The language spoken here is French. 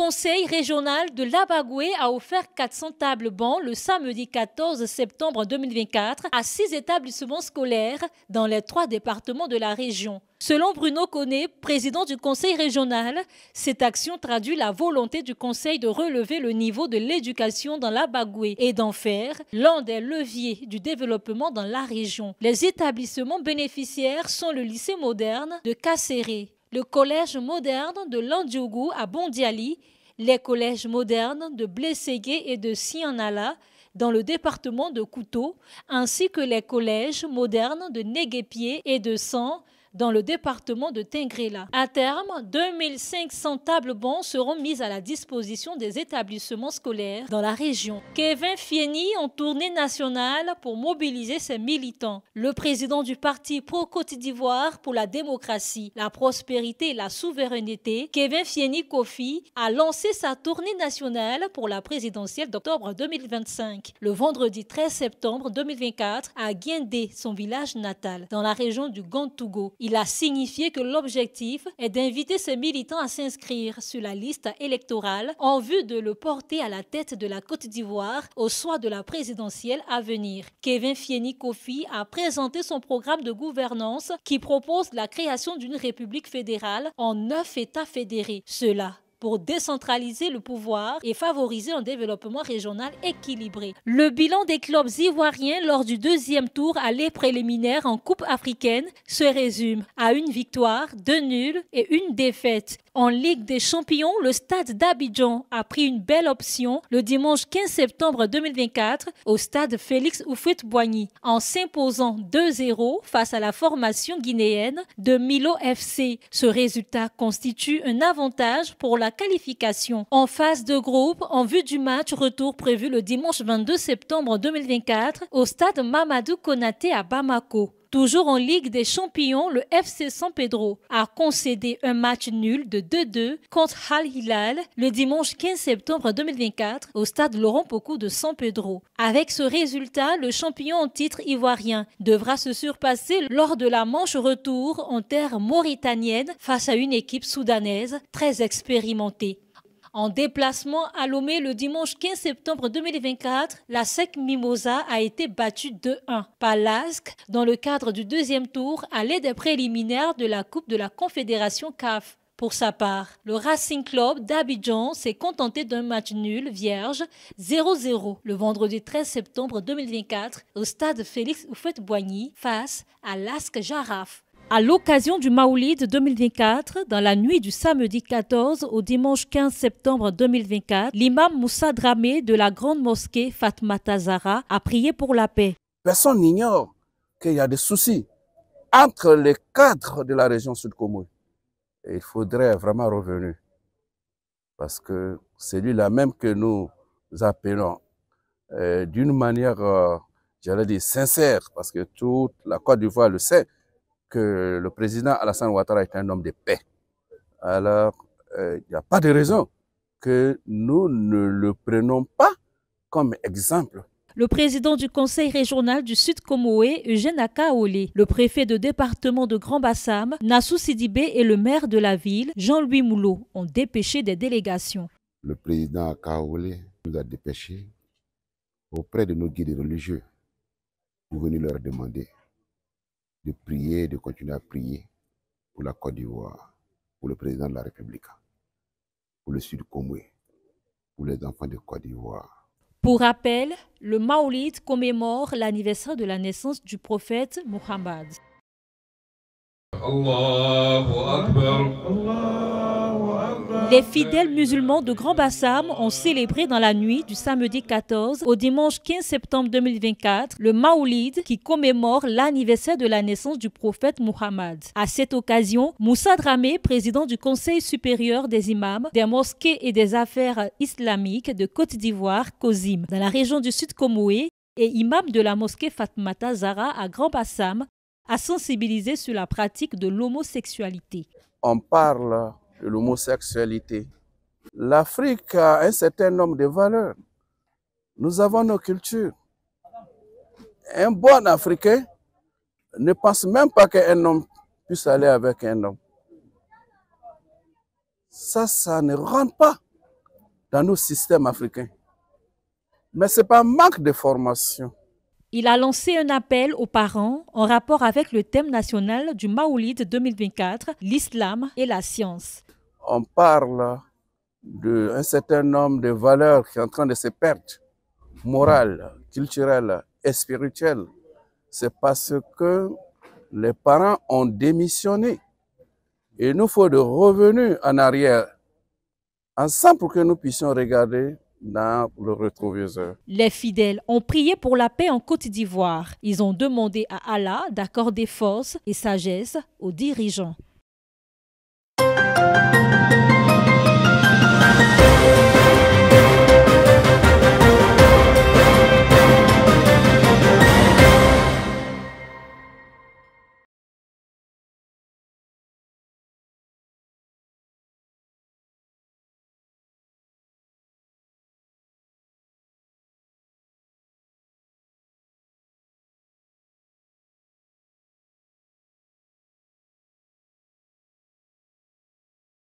conseil régional de l'Abagoué a offert 400 tables bancs le samedi 14 septembre 2024 à 6 établissements scolaires dans les 3 départements de la région. Selon Bruno Koné, président du conseil régional, cette action traduit la volonté du conseil de relever le niveau de l'éducation dans l'Abagoué et d'en faire l'un des leviers du développement dans la région. Les établissements bénéficiaires sont le lycée moderne de Kasséré, le collège moderne de Landiougou à Bondiali, les collèges modernes de Blességué et de Sianala dans le département de Kouto, ainsi que les collèges modernes de Néguépié et de San dans le département de Tingrela. À terme, 2500 tables bancs seront mises à la disposition des établissements scolaires dans la région. Kevin Fieni en tournée nationale pour mobiliser ses militants. Le président du parti pro-Côte d'Ivoire pour la démocratie, la prospérité et la souveraineté, Kevin Fieni Kofi, a lancé sa tournée nationale pour la présidentielle d'octobre 2025, le vendredi 13 septembre 2024 à Guindé, son village natal, dans la région du Gantougo. Il a signifié que l'objectif est d'inviter ses militants à s'inscrire sur la liste électorale en vue de le porter à la tête de la Côte d'Ivoire au soir de la présidentielle à venir. Kevin Fieni Kofi a présenté son programme de gouvernance qui propose la création d'une république fédérale en 9 États fédérés. Cela pour décentraliser le pouvoir et favoriser un développement régional équilibré. Le bilan des clubs ivoiriens lors du 2e tour aller préliminaire en Coupe africaine se résume à une victoire, 2 nuls et une défaite. En Ligue des Champions, le stade d'Abidjan a pris une belle option le dimanche 15 septembre 2024 au stade Félix Houphouët-Boigny en s'imposant 2-0 face à la formation guinéenne de Milo FC. Ce résultat constitue un avantage pour la qualification en phase de groupe en vue du match retour prévu le dimanche 22 septembre 2024 au stade Mamadou Konaté à Bamako. Toujours en Ligue des Champions, le FC San Pedro a concédé un match nul de 2-2 contre Al Hilal le dimanche 15 septembre 2024 au stade Laurent Pokou de San Pedro. Avec ce résultat, le champion en titre ivoirien devra se surpasser lors de la manche retour en terre mauritanienne face à une équipe soudanaise très expérimentée. En déplacement à Lomé le dimanche 15 septembre 2024, la SEC Mimosa a été battue 2-1 par l'ASC dans le cadre du 2e tour à l'aide des préliminaires de la Coupe de la Confédération CAF. Pour sa part, le Racing Club d'Abidjan s'est contenté d'un match nul vierge 0-0 le vendredi 13 septembre 2024 au stade Félix Houphouët-Boigny face à l'ASC Jaraf. À l'occasion du Maoulid 2024, dans la nuit du samedi 14 au dimanche 15 septembre 2024, l'imam Moussa Dramé de la grande mosquée Fatmata Zahra a prié pour la paix. Personne n'ignore qu'il y a des soucis entre les cadres de la région Sud-Komo. Il faudrait vraiment revenir, parce que c'est lui-là même que nous appelons d'une manière, j'allais dire, sincère, parce que toute la Côte d'Ivoire le sait, que le président Alassane Ouattara est un homme de paix. Alors, il n'y a pas de raison que nous ne le prenions pas comme exemple. Le président du conseil régional du Sud Comoé, Eugène Akaolé, le préfet de département de Grand Bassam, Nassou Sidibé et le maire de la ville, Jean-Louis Moulot, ont dépêché des délégations. Le président Akaolé nous a dépêchés auprès de nos guides religieux pour venir leur demander de prier, de continuer à prier pour la Côte d'Ivoire, pour le président de la République, pour le Sud Comoé, pour les enfants de Côte d'Ivoire. Pour rappel, le Maoulid commémore l'anniversaire de la naissance du prophète Mohammed. Allahu Akbar. Les fidèles musulmans de Grand Bassam ont célébré dans la nuit du samedi 14 au dimanche 15 septembre 2024 le Maoulid qui commémore l'anniversaire de la naissance du prophète Mohammed. À cette occasion, Moussa Dramé, président du Conseil supérieur des imams, des mosquées et des affaires islamiques de Côte d'Ivoire, COSIM, dans la région du Sud Comoé, et imam de la mosquée Fatmata Zahra à Grand Bassam, a sensibilisé sur la pratique de l'homosexualité. On parle de l'homosexualité. L'Afrique a un certain nombre de valeurs. Nous avons nos cultures. Un bon Africain ne pense même pas qu'un homme puisse aller avec un homme. Ça ne rentre pas dans nos systèmes africains. Mais ce n'est pas un manque de formation. Il a lancé un appel aux parents en rapport avec le thème national du Maoulid 2024, l'islam et la science. On parle d'un certain nombre de valeurs qui sont en train de se perdre, morales, culturelles et spirituelles. C'est parce que les parents ont démissionné. Et il nous faut de revenus en arrière, ensemble pour que nous puissions regarder dans le rétroviseur. Les fidèles ont prié pour la paix en Côte d'Ivoire. Ils ont demandé à Allah d'accorder force et sagesse aux dirigeants.